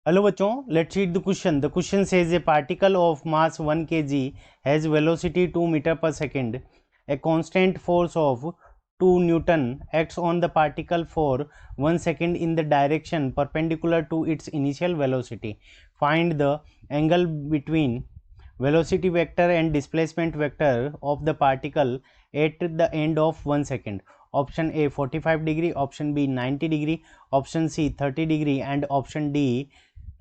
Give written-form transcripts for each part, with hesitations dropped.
Hello बच्चों, let's read the question. The question says a particle of mass 1 kg has velocity 2 metre per second. A constant force of 2 newton acts on the particle for 1 second in the direction perpendicular to its initial velocity. Find the angle between velocity vector and displacement vector of the particle at the end of 1 second. Option A 45 degree, option B 90 degree, option C 30 degree and option D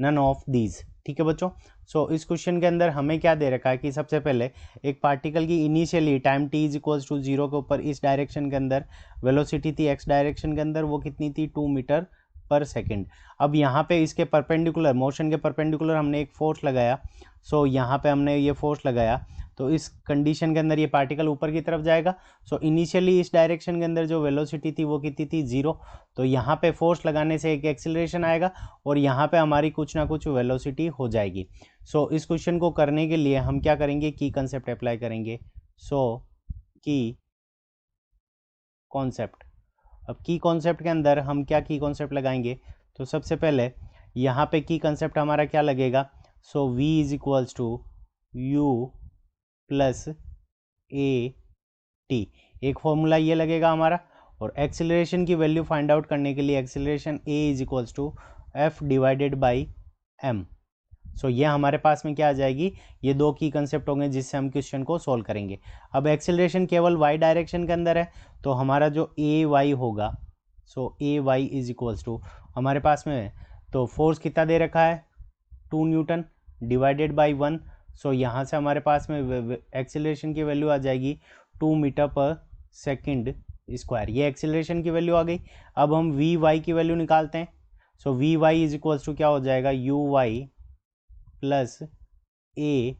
none of these. ठीक है बच्चों. सो इस question के अंदर हमें क्या दे रखा है कि सबसे पहले एक पार्टिकल की initially time t is equals to 0 के ऊपर इस डायरेक्शन के अंदर वेलोसिटी थी x डायरेक्शन के अंदर, वो कितनी थी 2 मीटर पर सेकेंड. अब यहाँ पे इसके परपेंडिकुलर मोशन के परपेंडिकुलर हमने एक फोर्स लगाया. सो यहाँ पे हमने ये फोर्स लगाया तो इस कंडीशन के अंदर ये पार्टिकल ऊपर की तरफ जाएगा. सो इनिशियली इस डायरेक्शन के अंदर जो वेलोसिटी थी वो कितनी थी 0. तो यहाँ पे फोर्स लगाने से एक एक्सीलरेशन आएगा और यहाँ पे हमारी कुछ ना कुछ वेलोसिटी हो जाएगी. सो इस क्वेश्चन को करने के लिए हम क्या करेंगे, की कंसेप्ट अप्लाई करेंगे. सो की कॉन्सेप्ट. अब की कॉन्सेप्ट के अंदर हम क्या की कॉन्सेप्ट लगाएंगे, तो सबसे पहले यहाँ पे की कॉन्सेप्ट हमारा क्या लगेगा. So v is equals to u plus a t, एक फॉर्मूला ये लगेगा हमारा. और एक्सीलरेशन की वैल्यू फाइंड आउट करने के लिए acceleration a is equals to f divided by m. So ये हमारे पास में क्या आ जाएगी, ये दो की कंसेप्ट होंगे जिससे हम क्वेश्चन को सॉल्व करेंगे. अब एक्सीलरेशन केवल y डायरेक्शन के अंदर है तो हमारा जो ए वाई होगा, सो ए वाई इज इक्वल्स टू हमारे पास में है तो फोर्स कितना दे रखा है 2 न्यूटन डिवाइडेड बाई 1. सो यहाँ से हमारे पास में एक्सीलरेशन की वैल्यू आ जाएगी 2 मीटर पर सेकेंड स्क्वायर. ये एक्सीलरेशन की वैल्यू आ गई. अब हम वी वाई की वैल्यू निकालते हैं. So v y is equals to क्या हो जाएगा, u y plus a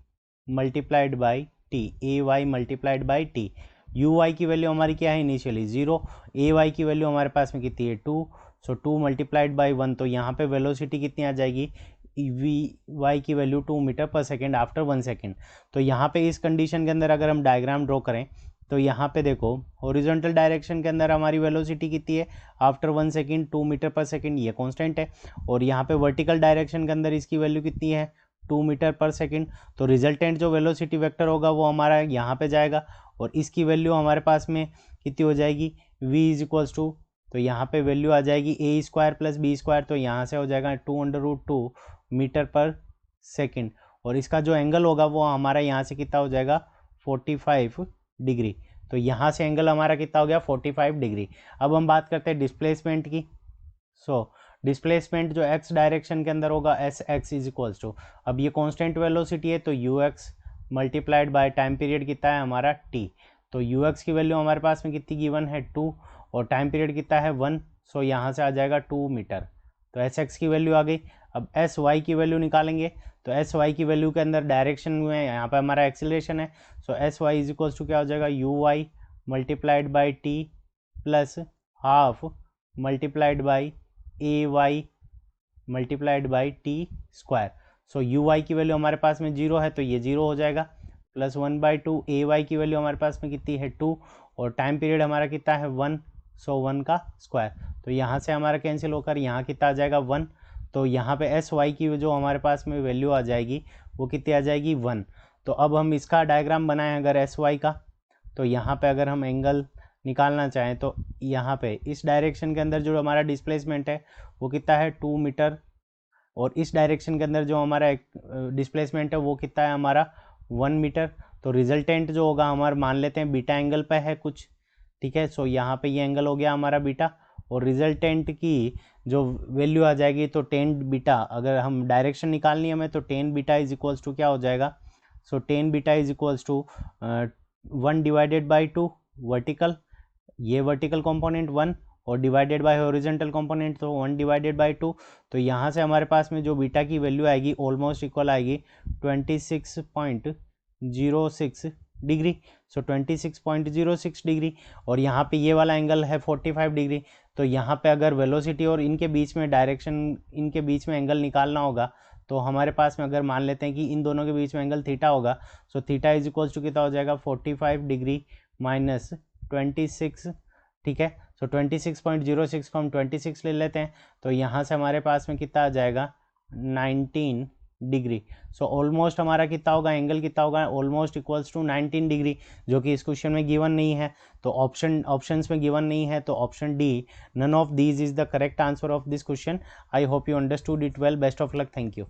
multiplied by t, a y multiplied by t. U y की वैल्यू हमारी क्या है इनिशियली 0, ए वाई की वैल्यू हमारे पास में कितनी है 2. सो 2 मल्टीप्लाइड बाई 1, तो यहाँ पे वेलोसिटी कितनी आ जाएगी, वी वाई की value 2 metre per second after 1 second. तो यहाँ पे इस कंडीशन के अंदर अगर हम डायग्राम ड्रॉ करें तो यहाँ पे देखो हॉरिजॉन्टल डायरेक्शन के अंदर हमारी वेलोसिटी कितनी है after 1 second 2 metre per second, ये कांस्टेंट है. और यहाँ पे वर्टिकल डायरेक्शन के अंदर इसकी वैल्यू कितनी है 2 मीटर पर सेकेंड. तो रिजल्टेंट जो वेलोसिटी वेक्टर होगा वो हमारा यहाँ पे जाएगा और इसकी वैल्यू हमारे पास में कितनी हो जाएगी v इज इक्वल्स टू, तो यहाँ पे वैल्यू आ जाएगी ए स्क्वायर प्लस बी स्क्वायर, तो यहाँ से हो जाएगा 2/√2 मीटर पर सेकेंड. और इसका जो एंगल होगा वो हमारा यहाँ से कितना हो जाएगा 45 डिग्री. तो यहाँ से एंगल हमारा कितना हो गया 45 डिग्री. अब हम बात करते हैं डिस्प्लेसमेंट की. सो डिस्प्लेसमेंट जो x डायरेक्शन के अंदर होगा S X is equals to, अब ये कांस्टेंट वेलोसिटी है तो u x multiplied by time period कितना है हमारा t. तो यू एक्स की वैल्यू हमारे पास में कितनी गिवन है 2 और टाइम पीरियड कितना है 1. सो यहाँ से आ जाएगा 2 मीटर. तो एस एक्स की वैल्यू आ गई. अब एस वाई की वैल्यू निकालेंगे तो एस वाई की वैल्यू के अंदर डायरेक्शन में यहाँ पर हमारा एक्सीलरेशन है. So s y is equals to क्या हो जाएगा u y multiplied by t plus half multiplied by a y multiplied by t square. So u y की वैल्यू हमारे पास में 0 है तो ये 0 हो जाएगा प्लस 1/2. ए वाई की वैल्यू हमारे पास में कितनी है 2 और टाइम पीरियड हमारा कितना है 1. सो 1 का स्क्वायर. तो यहाँ से हमारा कैंसिल होकर यहाँ कितना आ जाएगा 1. तो यहाँ पे एस वाई की जो हमारे पास में वैल्यू आ जाएगी वो कितनी आ जाएगी 1. तो अब हम इसका डायग्राम बनाएं अगर एस वाई का, तो यहाँ पे अगर हम एंगल निकालना चाहें तो यहाँ पे इस डायरेक्शन के अंदर जो हमारा डिस्प्लेसमेंट है वो कितना है 2 मीटर और इस डायरेक्शन के अंदर जो हमारा डिस्प्लेसमेंट है वो कितना है हमारा 1 मीटर. तो रिजल्टेंट जो होगा हमारा मान लेते हैं बीटा एंगल पे है कुछ, ठीक है. सो यहाँ पे ये एंगल हो गया हमारा बीटा और रिजल्टेंट की जो वैल्यू आ जाएगी तो टेन बीटा, अगर हम डायरेक्शन निकालनी है हमें तो tan beta is equals to क्या हो जाएगा. So tan beta is equals to 1 divided by 2 vertical, ये वर्टिकल कंपोनेंट 1 और डिवाइडेड बाय हॉरिजॉन्टल कंपोनेंट तो 1 डिवाइडेड बाय 2. तो यहाँ से हमारे पास में जो बीटा की वैल्यू आएगी ऑलमोस्ट इक्वल आएगी 26.06 डिग्री. सो 26.06 डिग्री और यहाँ पे ये वाला एंगल है 45 डिग्री. तो यहाँ पे अगर वेलोसिटी और इनके बीच में डायरेक्शन, इनके बीच में एंगल निकालना होगा तो हमारे पास में अगर मान लेते हैं कि इन दोनों के बीच में एंगल थीटा होगा. So theta is equals to कितना हो जाएगा 45 डिग्री माइनस 26, ठीक है. सो 26.06 को हम 26 ले लेते हैं तो यहाँ से हमारे पास में कितना आ जाएगा 19 डिग्री। सो ऑलमोस्ट हमारा कितना होगा, एंगल कितना होगा, ऑलमोस्ट इक्वल्स टू 19 डिग्री, जो कि इस क्वेश्चन में गिवन नहीं है। तो ऑप्शंस में गिवन नहीं है, तो option D, none of these is the correct answer of this question. I hope you understood it well. Best of luck. Thank you.